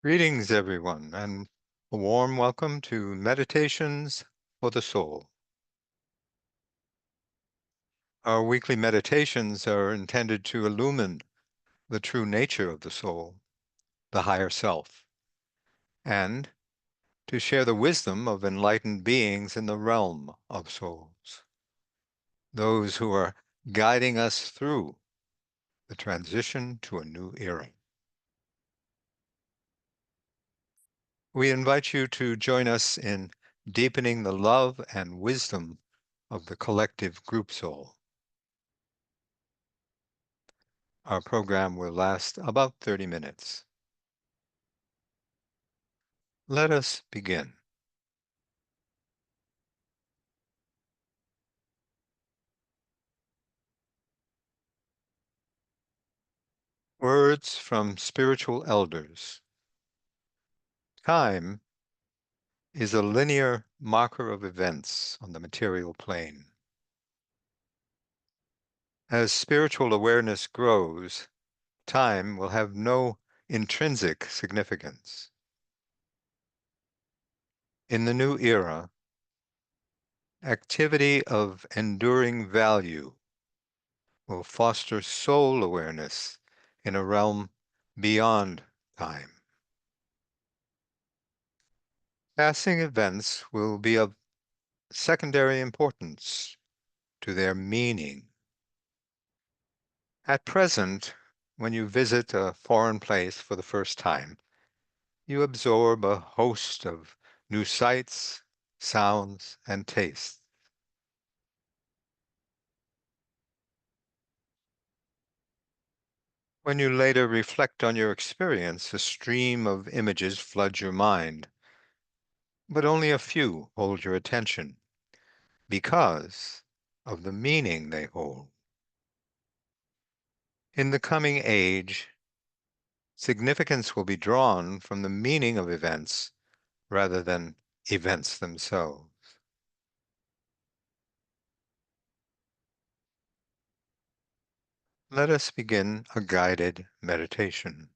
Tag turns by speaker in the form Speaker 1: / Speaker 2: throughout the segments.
Speaker 1: Greetings, everyone, and a warm welcome to Meditations for the Soul. Our weekly meditations are intended to illumine the true nature of the soul, the higher self, and to share the wisdom of enlightened beings in the realm of souls, those who are guiding us through the transition to a new era. We invite you to join us in deepening the love and wisdom of the collective group soul. Our program will last about 30 minutes. Let us begin. Words from spiritual elders. Time is a linear marker of events on the material plane. As spiritual awareness grows, time will have no intrinsic significance. In the new era, activity of enduring value will foster soul awareness in a realm beyond time. Passing events will be of secondary importance to their meaning. At present, when you visit a foreign place for the first time, you absorb a host of new sights, sounds, and tastes. When you later reflect on your experience, a stream of images floods your mind, but only a few hold your attention because of the meaning they hold. In the coming age, significance will be drawn from the meaning of events rather than events themselves. Let us begin a guided meditation.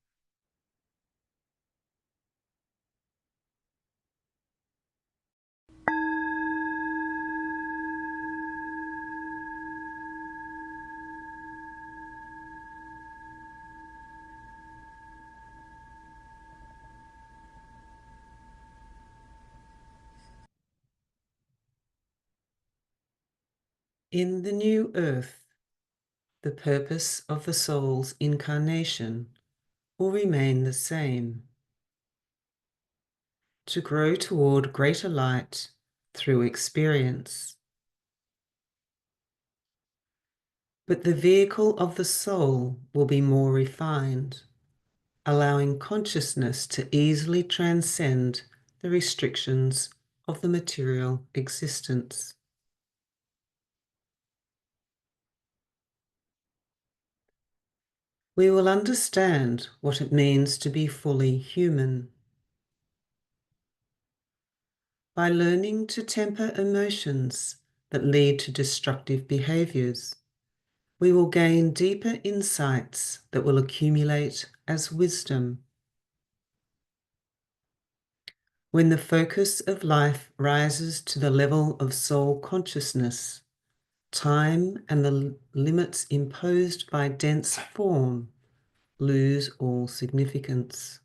Speaker 2: In the new earth, the purpose of the soul's incarnation will remain the same: to grow toward greater light through experience. But the vehicle of the soul will be more refined, allowing consciousness to easily transcend the restrictions of the material existence. We will understand what it means to be fully human. By learning to temper emotions that lead to destructive behaviors, we will gain deeper insights that will accumulate as wisdom. When the focus of life rises to the level of soul consciousness, time and the limits imposed by dense form lose all significance.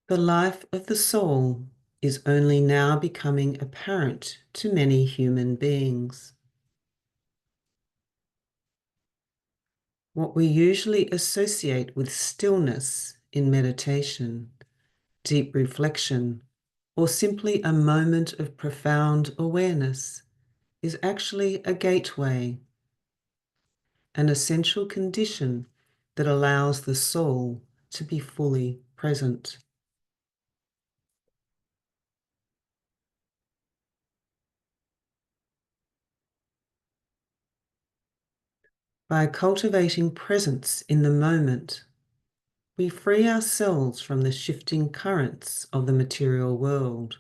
Speaker 2: The life of the soul is only now becoming apparent to many human beings. What we usually associate with stillness in meditation, deep reflection, or simply a moment of profound awareness is actually a gateway, an essential condition that allows the soul to be fully present. By cultivating presence in the moment, we free ourselves from the shifting currents of the material world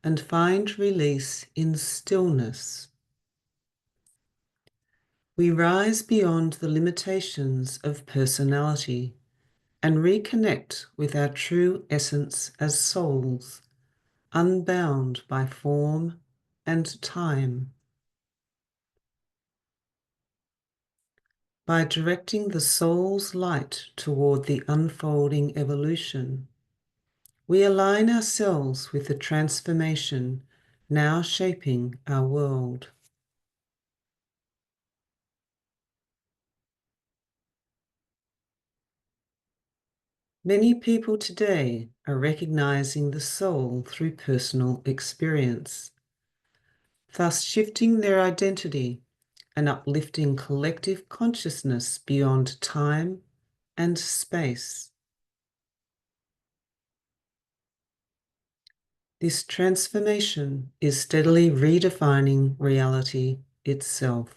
Speaker 2: and find release in stillness. We rise beyond the limitations of personality and reconnect with our true essence as souls, unbound by form and time. By directing the soul's light toward the unfolding evolution, we align ourselves with the transformation now shaping our world. Many people today are recognizing the soul through personal experience, thus shifting their identity and uplifting collective consciousness beyond time and space. This transformation is steadily redefining reality itself.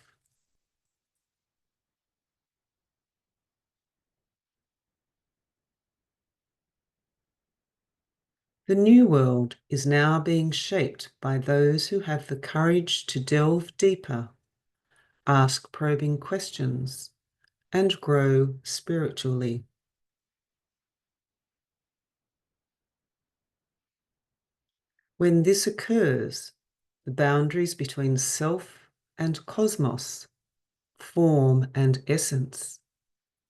Speaker 2: The new world is now being shaped by those who have the courage to delve deeper, ask probing questions, and grow spiritually. When this occurs, the boundaries between self and cosmos, form and essence,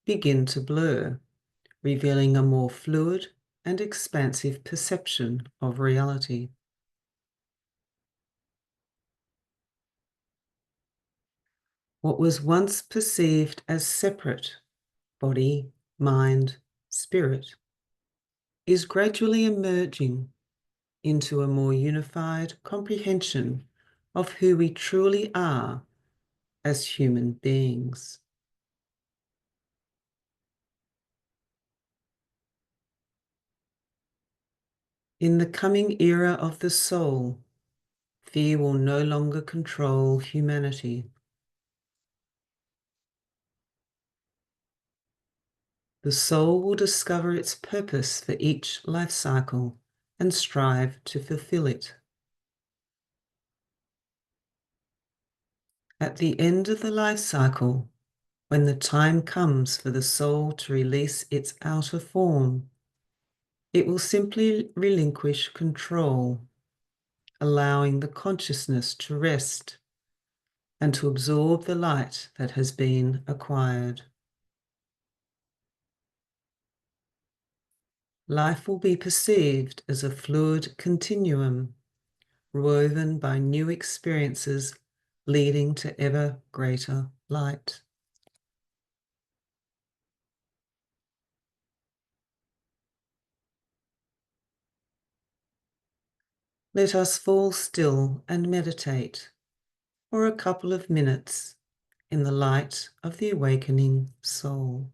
Speaker 2: begin to blur, revealing a more fluid and expansive perception of reality. What was once perceived as separate, body, mind, spirit, is gradually emerging into a more unified comprehension of who we truly are as human beings. In the coming era of the soul, fear will no longer control humanity. The soul will discover its purpose for each life cycle and strive to fulfill it. At the end of the life cycle, when the time comes for the soul to release its outer form, it will simply relinquish control, allowing the consciousness to rest and to absorb the light that has been acquired. Life will be perceived as a fluid continuum, woven by new experiences leading to ever greater light. Let us fall still and meditate for a couple of minutes in the light of the awakening soul.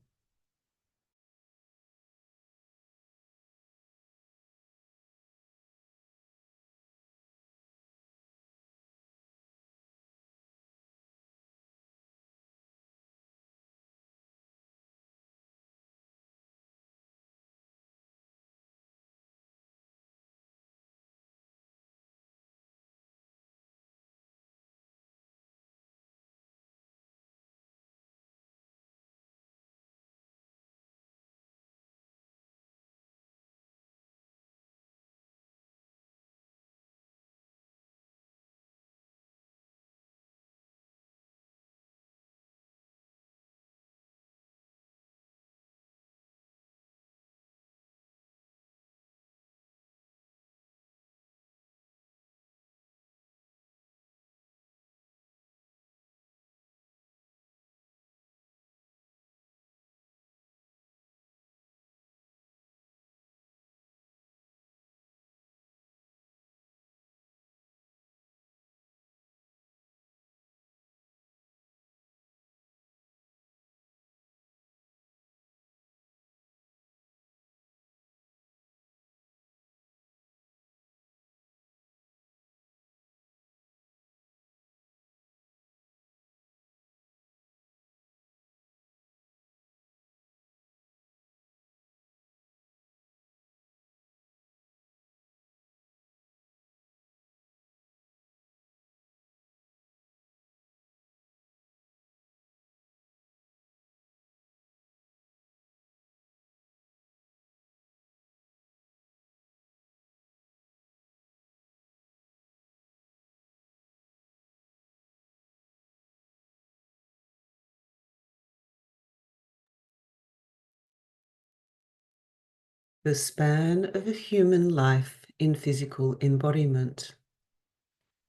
Speaker 2: The span of a human life in physical embodiment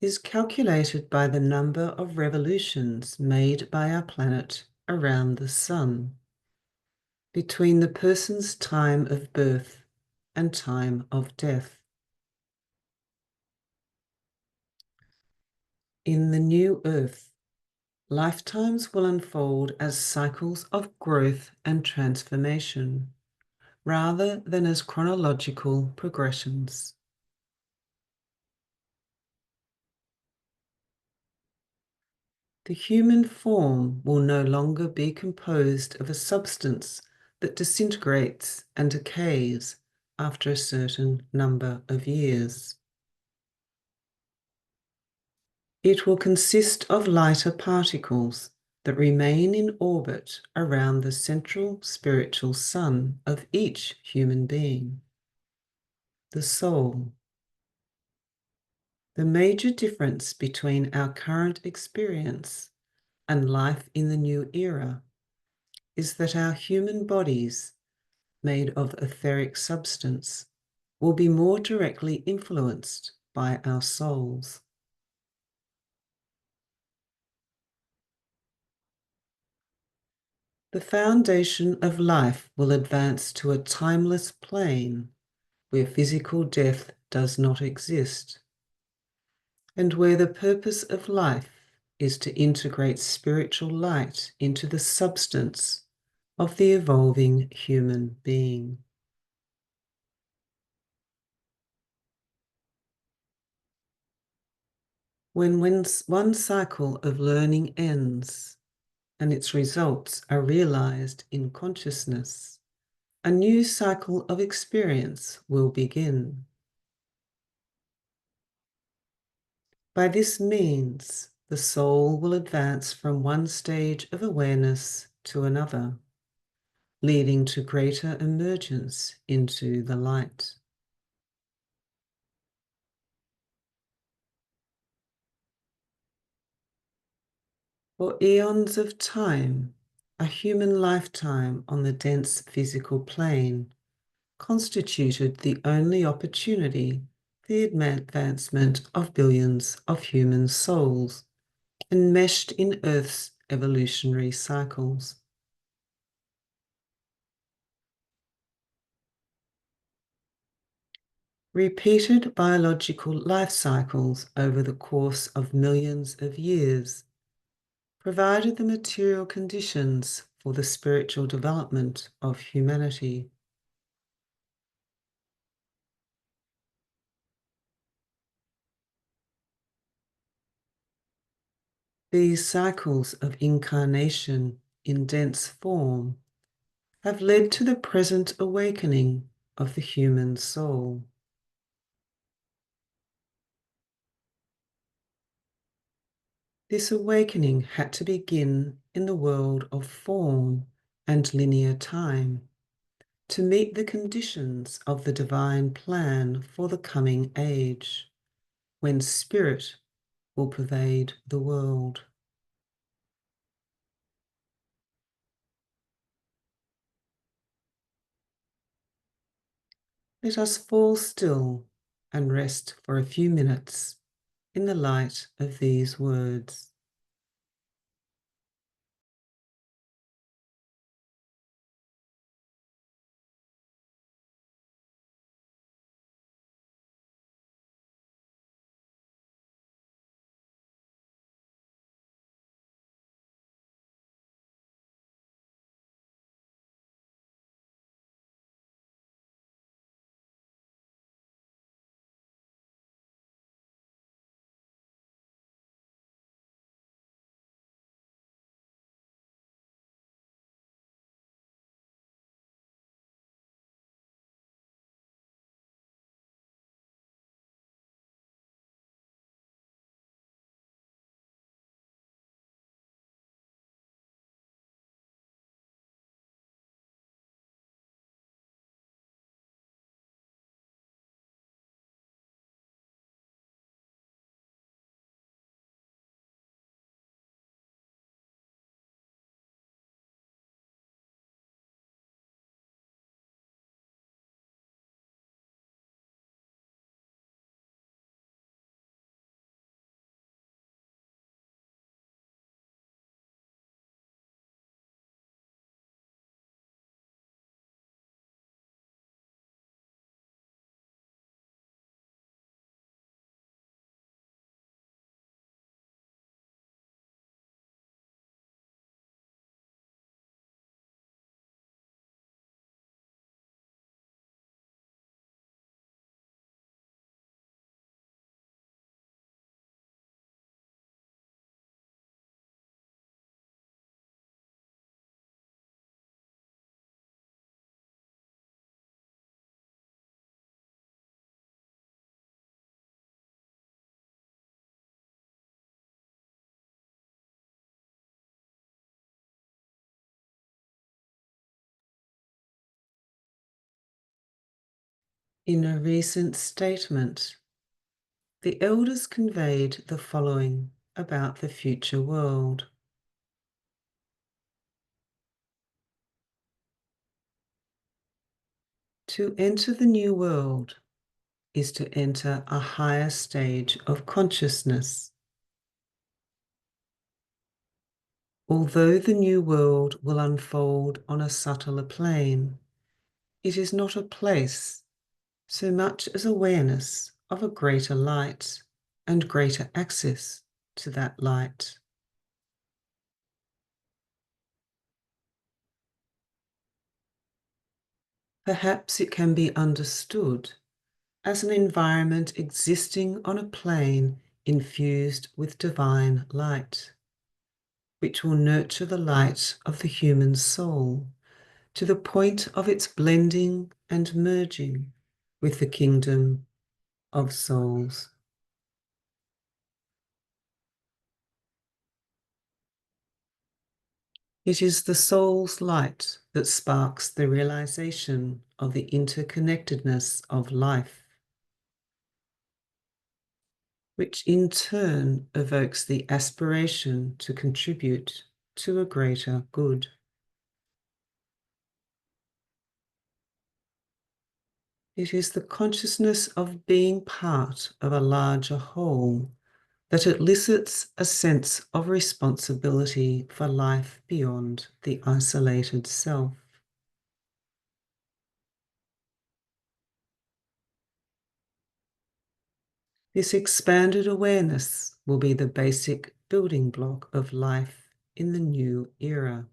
Speaker 2: is calculated by the number of revolutions made by our planet around the sun between the person's time of birth and time of death. In the new Earth, lifetimes will unfold as cycles of growth and transformation, rather than as chronological progressions. The human form will no longer be composed of a substance that disintegrates and decays after a certain number of years. It will consist of lighter particles that remain in orbit around the central spiritual sun of each human being, the soul. The major difference between our current experience and life in the new era is that our human bodies, made of etheric substance, will be more directly influenced by our souls. The foundation of life will advance to a timeless plane where physical death does not exist, and where the purpose of life is to integrate spiritual light into the substance of the evolving human being. When one cycle of learning ends and its results are realized in consciousness, a new cycle of experience will begin. By this means, the soul will advance from one stage of awareness to another, leading to greater emergence into the light. For eons of time, a human lifetime on the dense physical plane constituted the only opportunity for the advancement of billions of human souls enmeshed in Earth's evolutionary cycles. Repeated biological life cycles over the course of millions of years provided the material conditions for the spiritual development of humanity. These cycles of incarnation in dense form have led to the present awakening of the human soul. This awakening had to begin in the world of form and linear time to meet the conditions of the divine plan for the coming age, when spirit will pervade the world. Let us fall still and rest for a few minutes in the light of these words. In a recent statement, the elders conveyed the following about the future world. To enter the new world is to enter a higher stage of consciousness. Although the new world will unfold on a subtler plane, it is not a place so much as awareness of a greater light and greater access to that light. Perhaps it can be understood as an environment existing on a plane infused with divine light, which will nurture the light of the human soul to the point of its blending and merging with the kingdom of souls. It is the soul's light that sparks the realization of the interconnectedness of life, which in turn evokes the aspiration to contribute to a greater good. It is the consciousness of being part of a larger whole that elicits a sense of responsibility for life beyond the isolated self. This expanded awareness will be the basic building block of life in the new era.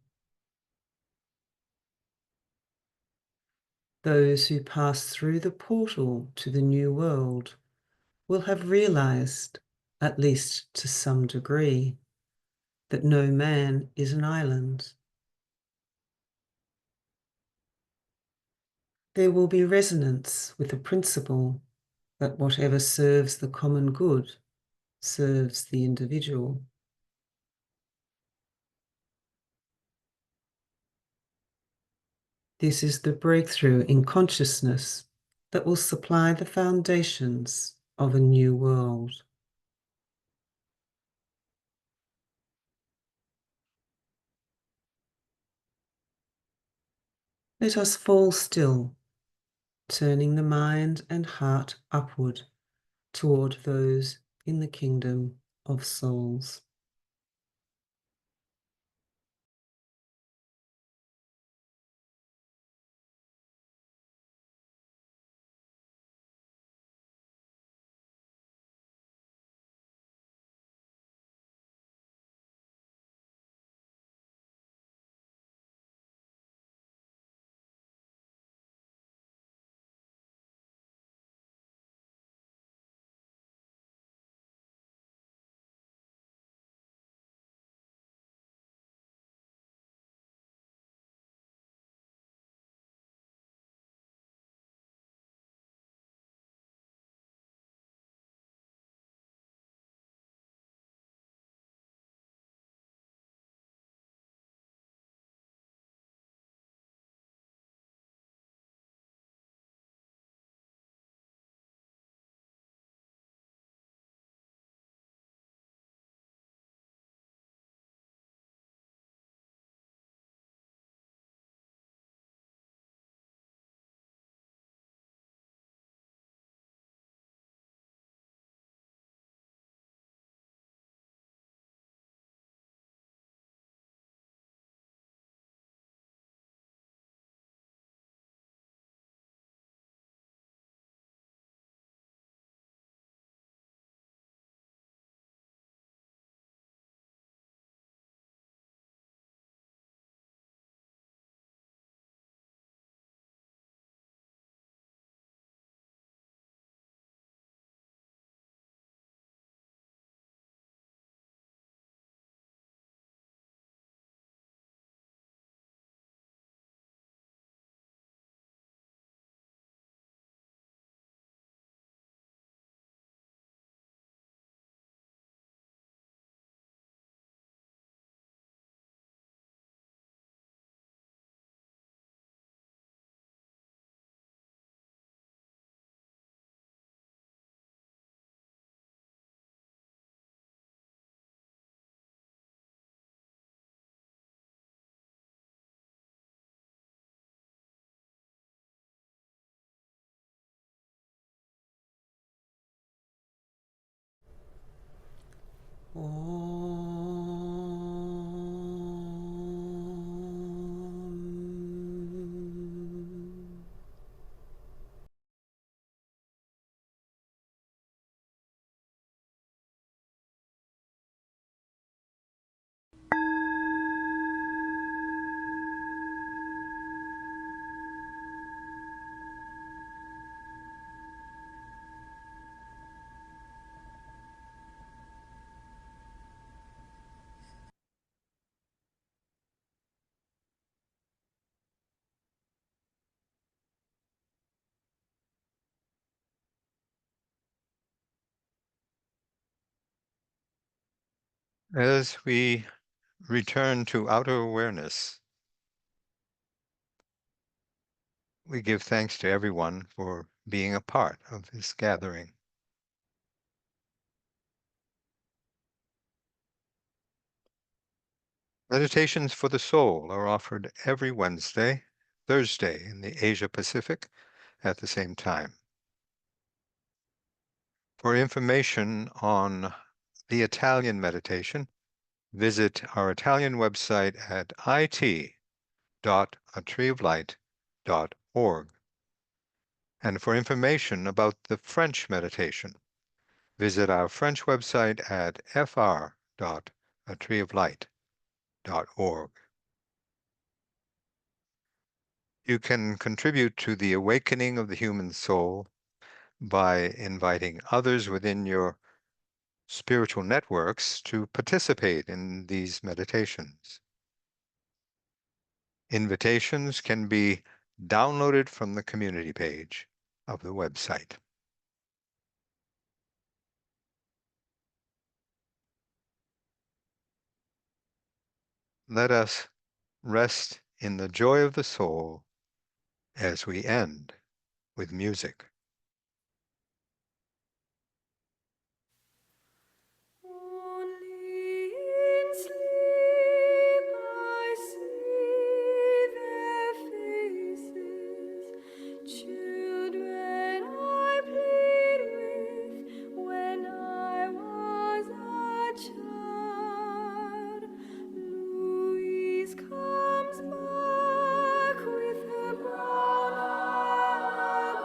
Speaker 2: Those who pass through the portal to the new world will have realized, at least to some degree, that no man is an island. There will be resonance with the principle that whatever serves the common good serves the individual. This is the breakthrough in consciousness that will supply the foundations of a new world. Let us fall still, turning the mind and heart upward toward those in the kingdom of souls. Om.
Speaker 1: As we return to outer awareness, we give thanks to everyone for being a part of this gathering. Meditations for the soul are offered every Wednesday, Thursday in the Asia Pacific at the same time. For information on the Italian meditation, visit our Italian website at it.atreeoflight.org. And for information about the French meditation, visit our French website at fr.atreeoflight.org. You can contribute to the awakening of the human soul by inviting others within your spiritual networks to participate in these meditations. Invitations can be downloaded from the community page of the website. Let us rest in the joy of the soul as we end with music.
Speaker 3: Only in sleep I see their faces, children I played with when I was a child. Louise comes back with her brown hair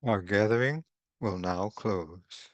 Speaker 1: Our gathering will now close.